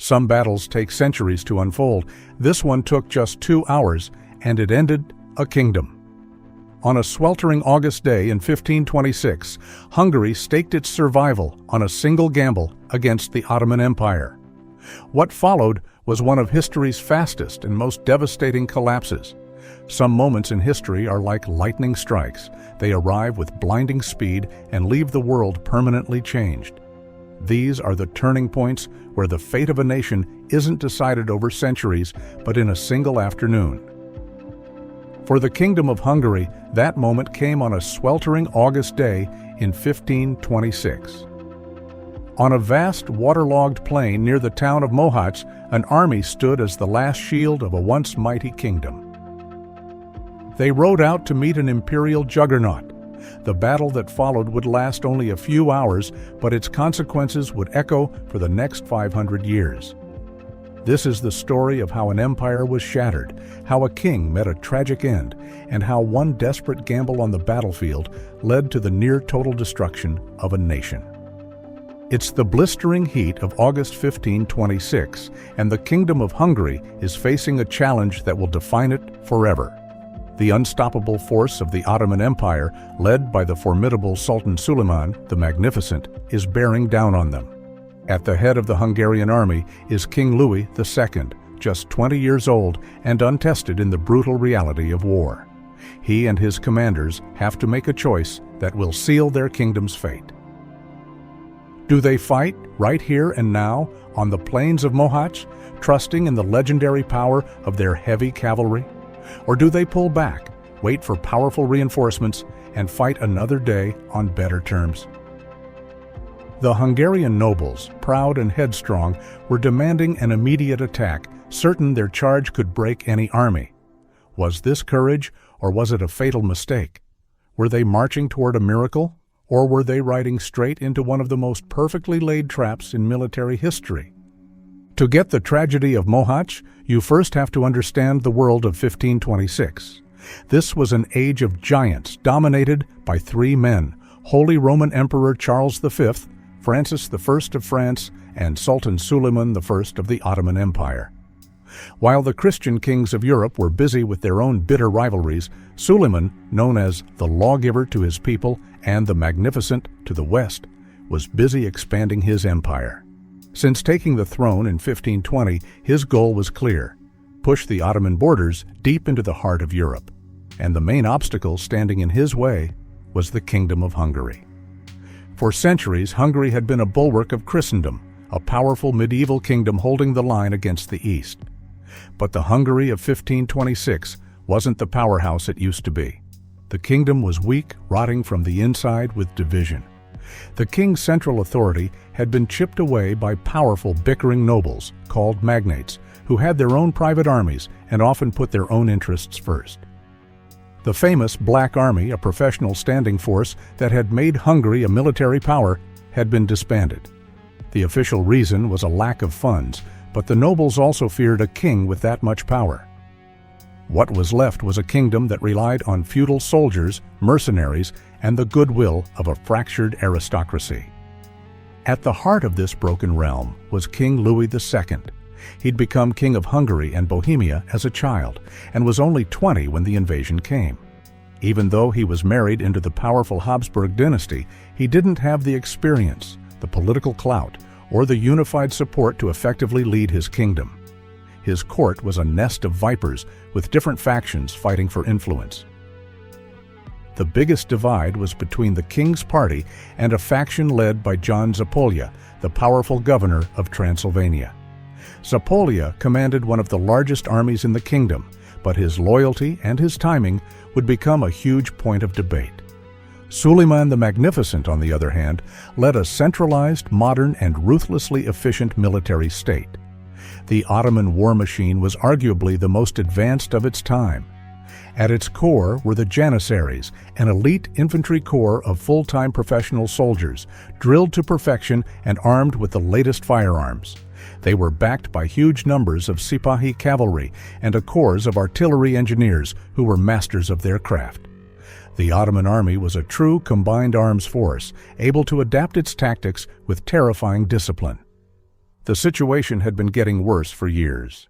Some battles take centuries to unfold. This one took just 2 hours, and it ended a kingdom. On a sweltering August day in 1526, Hungary staked its survival on a single gamble against the Ottoman Empire. What followed was one of history's fastest and most devastating collapses. Some moments in history are like lightning strikes. They arrive with blinding speed and leave the world permanently changed. These are the turning points where the fate of a nation isn't decided over centuries, but in a single afternoon. For the Kingdom of Hungary, that moment came on a sweltering August day in 1526. On a vast, waterlogged plain near the town of Mohács, an army stood as the last shield of a once mighty kingdom. They rode out to meet an imperial juggernaut. The battle that followed would last only a few hours, but its consequences would echo for the next 500 years. This is the story of how an empire was shattered, how a king met a tragic end, and how one desperate gamble on the battlefield led to the near-total destruction of a nation. It's the blistering heat of August 1526, and the Kingdom of Hungary is facing a challenge that will define it forever. The unstoppable force of the Ottoman Empire, led by the formidable Sultan Suleiman the Magnificent, is bearing down on them. At the head of the Hungarian army is King Louis II, just 20 years old and untested in the brutal reality of war. He and his commanders have to make a choice that will seal their kingdom's fate. Do they fight right here and now on the plains of Mohács, trusting in the legendary power of their heavy cavalry? Or do they pull back, wait for powerful reinforcements, and fight another day on better terms? The Hungarian nobles, proud and headstrong, were demanding an immediate attack, certain their charge could break any army. Was this courage, or was it a fatal mistake? Were they marching toward a miracle, or were they riding straight into one of the most perfectly laid traps in military history? To get the tragedy of Mohács, you first have to understand the world of 1526. This was an age of giants dominated by 3 men: Holy Roman Emperor Charles V, Francis I of France, and Sultan Suleiman I of the Ottoman Empire. While the Christian kings of Europe were busy with their own bitter rivalries, Suleiman, known as the lawgiver to his people and the Magnificent to the west, was busy expanding his empire. Since taking the throne in 1520, his goal was clear: push the Ottoman borders deep into the heart of Europe. And the main obstacle standing in his way was the Kingdom of Hungary. For centuries, Hungary had been a bulwark of Christendom, a powerful medieval kingdom holding the line against the East. But the Hungary of 1526 wasn't the powerhouse it used to be. The kingdom was weak, rotting from the inside with division. The king's central authority had been chipped away by powerful bickering nobles, called magnates, who had their own private armies and often put their own interests first. The famous Black Army, a professional standing force that had made Hungary a military power, had been disbanded. The official reason was a lack of funds, but the nobles also feared a king with that much power. What was left was a kingdom that relied on feudal soldiers, mercenaries, and the goodwill of a fractured aristocracy. At the heart of this broken realm was King Louis II. He'd become King of Hungary and Bohemia as a child, and was only 20 when the invasion came. Even though he was married into the powerful Habsburg dynasty, he didn't have the experience, the political clout, or the unified support to effectively lead his kingdom. His court was a nest of vipers, with different factions fighting for influence. The biggest divide was between the king's party and a faction led by John Zápolya, the powerful governor of Transylvania. Zápolya commanded one of the largest armies in the kingdom, but his loyalty and his timing would become a huge point of debate. Suleiman the Magnificent, on the other hand, led a centralized, modern, and ruthlessly efficient military state. The Ottoman war machine was arguably the most advanced of its time. At its core were the Janissaries, an elite infantry corps of full-time professional soldiers, drilled to perfection and armed with the latest firearms. They were backed by huge numbers of Sipahi cavalry and a corps of artillery engineers who were masters of their craft. The Ottoman army was a true combined arms force, able to adapt its tactics with terrifying discipline. The situation had been getting worse for years.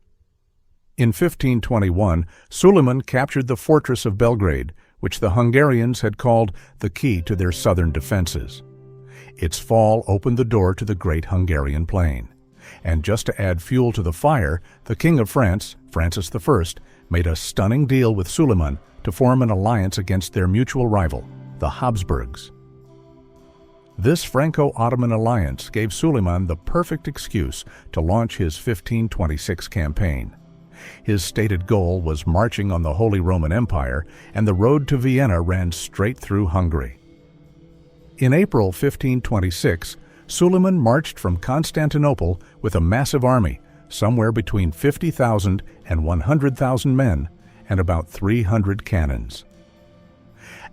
In 1521, Suleiman captured the fortress of Belgrade, which the Hungarians had called the key to their southern defenses. Its fall opened the door to the Great Hungarian Plain. And just to add fuel to the fire, the King of France, Francis I, made a stunning deal with Suleiman to form an alliance against their mutual rival, the Habsburgs. This Franco-Ottoman alliance gave Suleiman the perfect excuse to launch his 1526 campaign. His stated goal was marching on the Holy Roman Empire, and the road to Vienna ran straight through Hungary. In April 1526, Suleiman marched from Constantinople with a massive army, somewhere between 50,000 and 100,000 men, and about 300 cannons.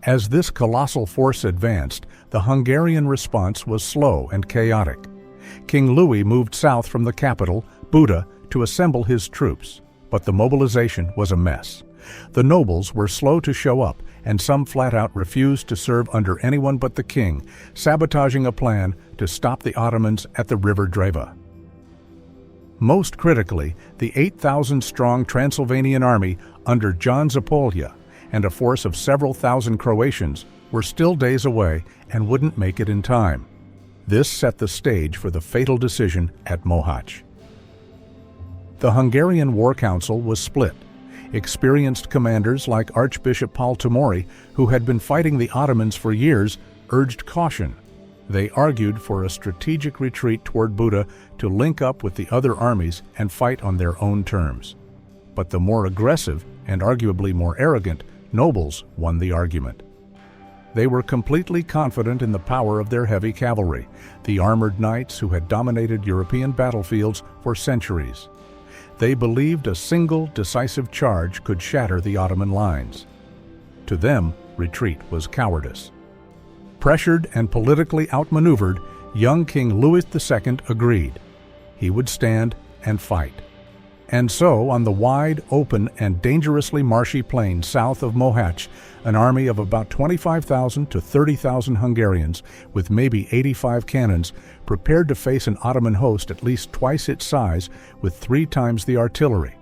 As this colossal force advanced, the Hungarian response was slow and chaotic. King Louis moved south from the capital, Buda, to assemble his troops, but the mobilization was a mess. The nobles were slow to show up, and some flat-out refused to serve under anyone but the king, sabotaging a plan to stop the Ottomans at the river Drava. Most critically, the 8,000-strong Transylvanian army under John Zapolya and a force of several thousand Croatians were still days away and wouldn't make it in time. This set the stage for the fatal decision at Mohács. The Hungarian War Council was split. Experienced commanders like Archbishop Paul Tomori, who had been fighting the Ottomans for years, urged caution. They argued for a strategic retreat toward Buda to link up with the other armies and fight on their own terms. But the more aggressive, and arguably more arrogant, nobles won the argument. They were completely confident in the power of their heavy cavalry, the armored knights who had dominated European battlefields for centuries. They believed a single decisive charge could shatter the Ottoman lines. To them, retreat was cowardice. Pressured and politically outmaneuvered, young King Louis II agreed. He would stand and fight. And so, on the wide, open, and dangerously marshy plain south of Mohács, an army of about 25,000 to 30,000 Hungarians, with maybe 85 cannons, prepared to face an Ottoman host at least twice its size, with 3 times the artillery.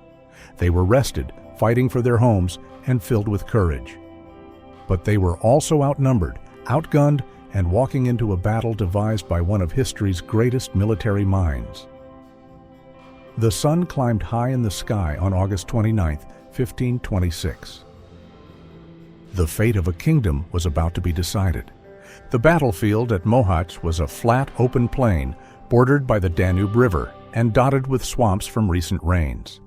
They were rested, fighting for their homes, and filled with courage. But they were also outnumbered, outgunned, and walking into a battle devised by one of history's greatest military minds. The sun climbed high in the sky on August 29, 1526. The fate of a kingdom was about to be decided. The battlefield at Mohács was a flat, open plain, bordered by the Danube River and dotted with swamps from recent rains.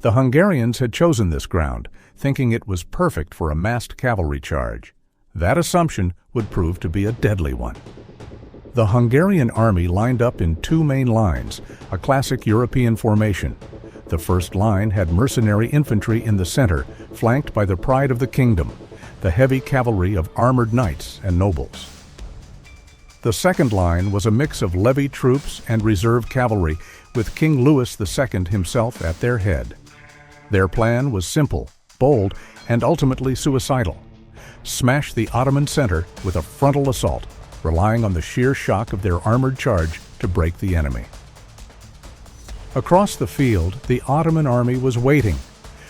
The Hungarians had chosen this ground, thinking it was perfect for a massed cavalry charge. That assumption would prove to be a deadly one. The Hungarian army lined up in 2 main lines, a classic European formation. The first line had mercenary infantry in the center, flanked by the pride of the kingdom, the heavy cavalry of armored knights and nobles. The second line was a mix of levy troops and reserve cavalry, with King Louis II himself at their head. Their plan was simple, bold, and ultimately suicidal. Smash the Ottoman center with a frontal assault, relying on the sheer shock of their armored charge to break the enemy. Across the field, the Ottoman army was waiting.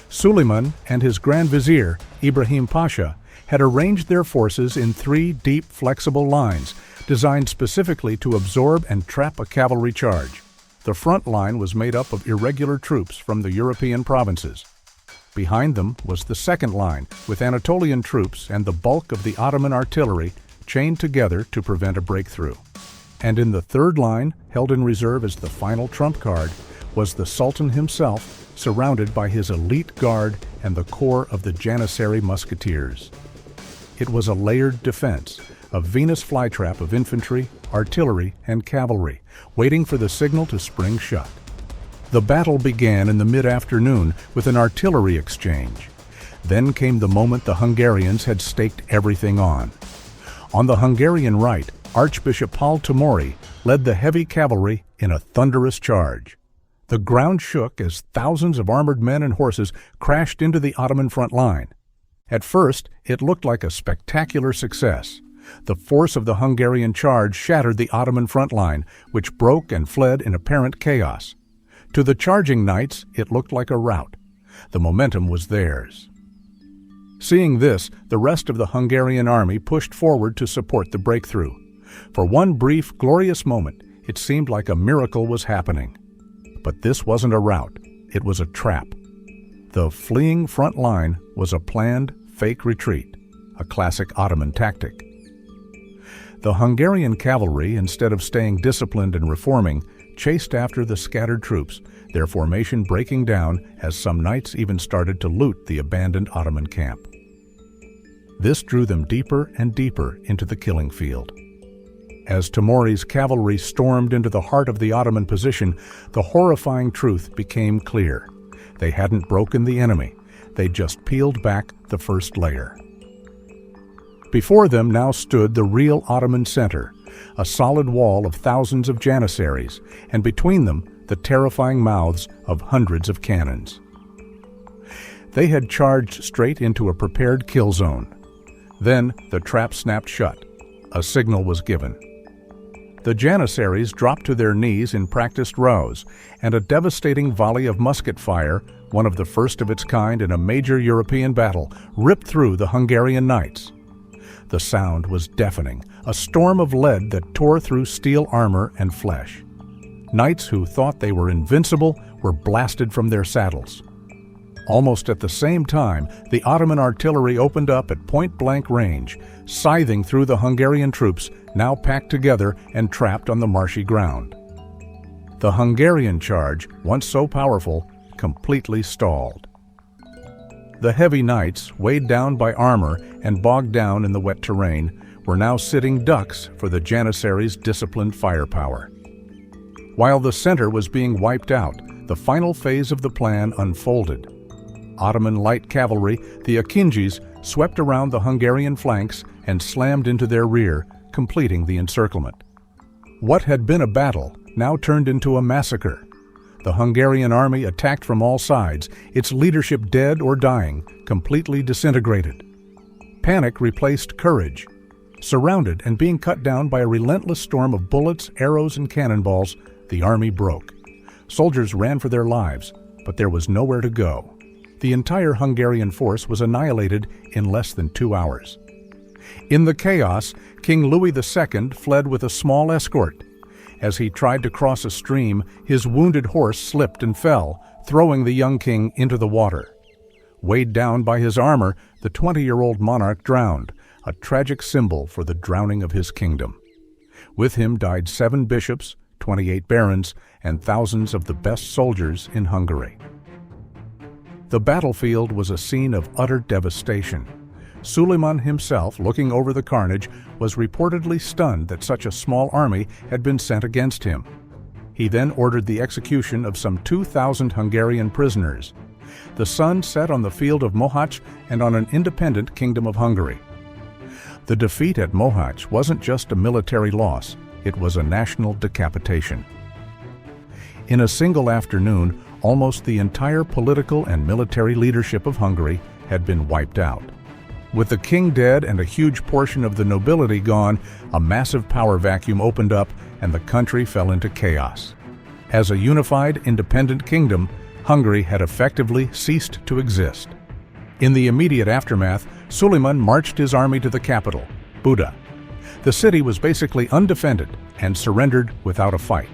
Suleiman and his Grand Vizier, Ibrahim Pasha, had arranged their forces in 3 deep, flexible lines, designed specifically to absorb and trap a cavalry charge. The front line was made up of irregular troops from the European provinces. Behind them was the second line, with Anatolian troops and the bulk of the Ottoman artillery chained together to prevent a breakthrough. And in the third line, held in reserve as the final trump card, was the Sultan himself, surrounded by his elite guard and the corps of the Janissary musketeers. It was a layered defense, a Venus flytrap of infantry, artillery, and cavalry, waiting for the signal to spring shut. The battle began in the mid-afternoon with an artillery exchange. Then came the moment the Hungarians had staked everything on. On the Hungarian right, Archbishop Paul Tomori led the heavy cavalry in a thunderous charge. The ground shook as thousands of armored men and horses crashed into the Ottoman front line. At first, it looked like a spectacular success. The force of the Hungarian charge shattered the Ottoman front line, which broke and fled in apparent chaos. To the charging knights, it looked like a rout. The momentum was theirs. Seeing this, the rest of the Hungarian army pushed forward to support the breakthrough. For one brief, glorious moment, it seemed like a miracle was happening. But this wasn't a rout, it was a trap. The fleeing front line was a planned, fake retreat, a classic Ottoman tactic. The Hungarian cavalry, instead of staying disciplined and reforming, chased after the scattered troops, their formation breaking down as some knights even started to loot the abandoned Ottoman camp. This drew them deeper and deeper into the killing field. As Timuri's cavalry stormed into the heart of the Ottoman position, the horrifying truth became clear. They hadn't broken the enemy, they'd just peeled back the first layer. Before them now stood the real Ottoman center, a solid wall of thousands of janissaries, and between them, the terrifying mouths of hundreds of cannons. They had charged straight into a prepared kill zone. Then the trap snapped shut. A signal was given. The janissaries dropped to their knees in practiced rows, and a devastating volley of musket fire, one of the first of its kind in a major European battle, ripped through the Hungarian knights. The sound was deafening, a storm of lead that tore through steel armor and flesh. Knights who thought they were invincible were blasted from their saddles. Almost at the same time, the Ottoman artillery opened up at point-blank range, scything through the Hungarian troops now packed together and trapped on the marshy ground. The Hungarian charge, once so powerful, completely stalled. The heavy knights, weighed down by armor and bogged down in the wet terrain, were now sitting ducks for the janissaries' disciplined firepower. While the center was being wiped out, the final phase of the plan unfolded. Ottoman light cavalry, the Akinjis, swept around the Hungarian flanks and slammed into their rear, completing the encirclement. What had been a battle now turned into a massacre. The Hungarian army attacked from all sides, its leadership dead or dying, completely disintegrated. Panic replaced courage. Surrounded and being cut down by a relentless storm of bullets, arrows, and cannonballs, the army broke. Soldiers ran for their lives, but there was nowhere to go. The entire Hungarian force was annihilated in less than 2 hours. In the chaos, King Louis II fled with a small escort. As he tried to cross a stream, his wounded horse slipped and fell, throwing the young king into the water. Weighed down by his armor, the 20-year-old monarch drowned, a tragic symbol for the drowning of his kingdom. With him died 7 bishops, 28 barons, and thousands of the best soldiers in Hungary. The battlefield was a scene of utter devastation. Suleiman himself, looking over the carnage, was reportedly stunned that such a small army had been sent against him. He then ordered the execution of some 2,000 Hungarian prisoners. The sun set on the field of Mohács and on an independent Kingdom of Hungary. The defeat at Mohács wasn't just a military loss, it was a national decapitation. In a single afternoon, almost the entire political and military leadership of Hungary had been wiped out. With the king dead and a huge portion of the nobility gone, a massive power vacuum opened up and the country fell into chaos. As a unified, independent kingdom, Hungary had effectively ceased to exist. In the immediate aftermath, Suleiman marched his army to the capital, Buda. The city was basically undefended and surrendered without a fight.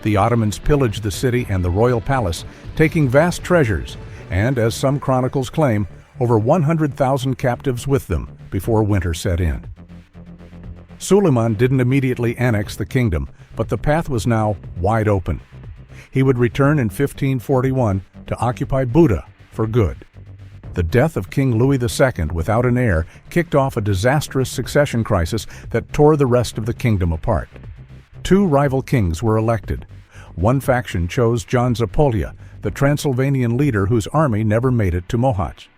The Ottomans pillaged the city and the royal palace, taking vast treasures, and, as some chronicles claim, over 100,000 captives with them before winter set in. Suleiman didn't immediately annex the kingdom, but the path was now wide open. He would return in 1541 to occupy Buda for good. The death of King Louis II without an heir kicked off a disastrous succession crisis that tore the rest of the kingdom apart. 2 rival kings were elected. One faction chose John Zapolya, the Transylvanian leader whose army never made it to Mohács.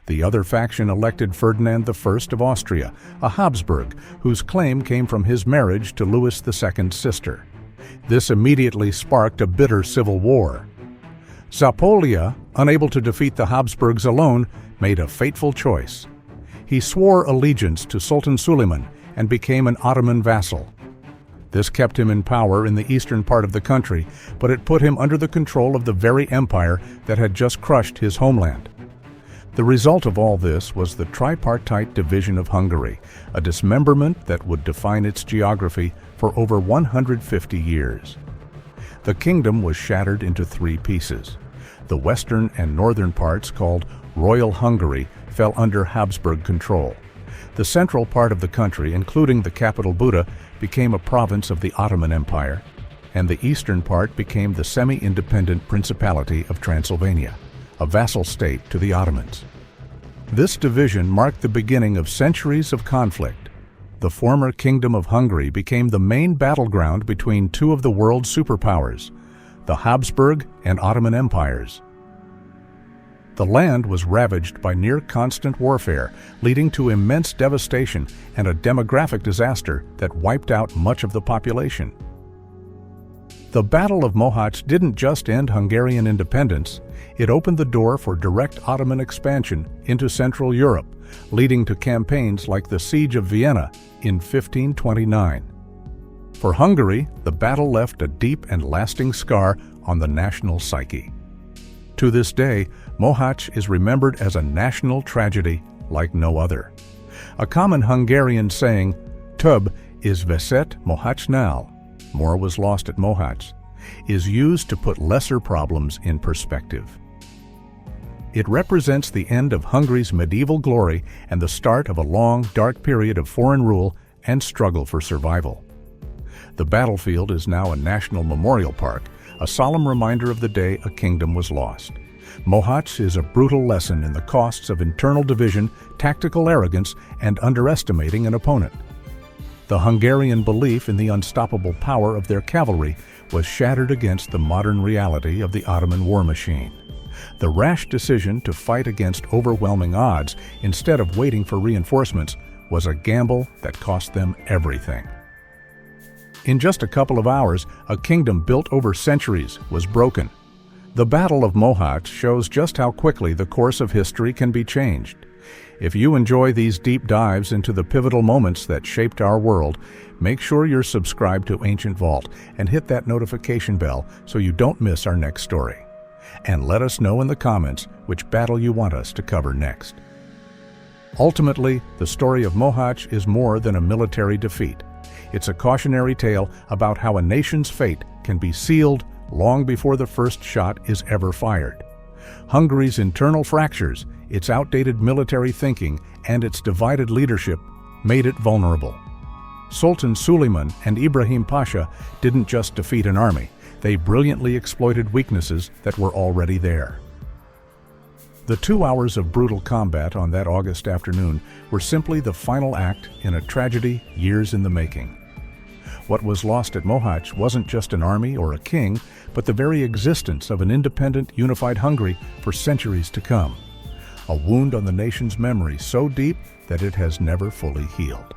The other faction elected Ferdinand I of Austria, a Habsburg, whose claim came from his marriage to Louis II's sister. This immediately sparked a bitter civil war. Zapolya, unable to defeat the Habsburgs alone, made a fateful choice. He swore allegiance to Sultan Suleiman and became an Ottoman vassal. This kept him in power in the eastern part of the country, but it put him under the control of the very empire that had just crushed his homeland. The result of all this was the tripartite division of Hungary, a dismemberment that would define its geography for over 150 years. The kingdom was shattered into three pieces. The western and northern parts, called Royal Hungary, fell under Habsburg control. The central part of the country, including the capital Buda, became a province of the Ottoman Empire, and the eastern part became the semi-independent Principality of Transylvania, a vassal state to the Ottomans. This division marked the beginning of centuries of conflict. The former Kingdom of Hungary became the main battleground between two of the world's superpowers, the Habsburg and Ottoman empires. The land was ravaged by near-constant warfare, leading to immense devastation and a demographic disaster that wiped out much of the population. The Battle of Mohács didn't just end Hungarian independence, it opened the door for direct Ottoman expansion into Central Europe, leading to campaigns like the Siege of Vienna in 1529. For Hungary, the battle left a deep and lasting scar on the national psyche. To this day, Mohács is remembered as a national tragedy like no other. A common Hungarian saying, "Több is veszett Mohácsnál," more was lost at Mohács, is used to put lesser problems in perspective. It represents the end of Hungary's medieval glory and the start of a long, dark period of foreign rule and struggle for survival. The battlefield is now a national memorial park, a solemn reminder of the day a kingdom was lost. Mohács is a brutal lesson in the costs of internal division, tactical arrogance, and underestimating an opponent. The Hungarian belief in the unstoppable power of their cavalry was shattered against the modern reality of the Ottoman war machine. The rash decision to fight against overwhelming odds instead of waiting for reinforcements was a gamble that cost them everything. In just a couple of hours, a kingdom built over centuries was broken. The Battle of Mohács shows just how quickly the course of history can be changed. If you enjoy these deep dives into the pivotal moments that shaped our world, make sure you're subscribed to Ancient Vault and hit that notification bell so you don't miss our next story. And let us know in the comments which battle you want us to cover next. Ultimately, the story of Mohács is more than a military defeat. It's a cautionary tale about how a nation's fate can be sealed long before the first shot is ever fired. Hungary's internal fractures, its outdated military thinking, and its divided leadership made it vulnerable. Sultan Suleiman and Ibrahim Pasha didn't just defeat an army, they brilliantly exploited weaknesses that were already there. The 2 hours of brutal combat on that August afternoon were simply the final act in a tragedy years in the making. What was lost at Mohács wasn't just an army or a king, but the very existence of an independent, unified Hungary for centuries to come. A wound on the nation's memory so deep that it has never fully healed.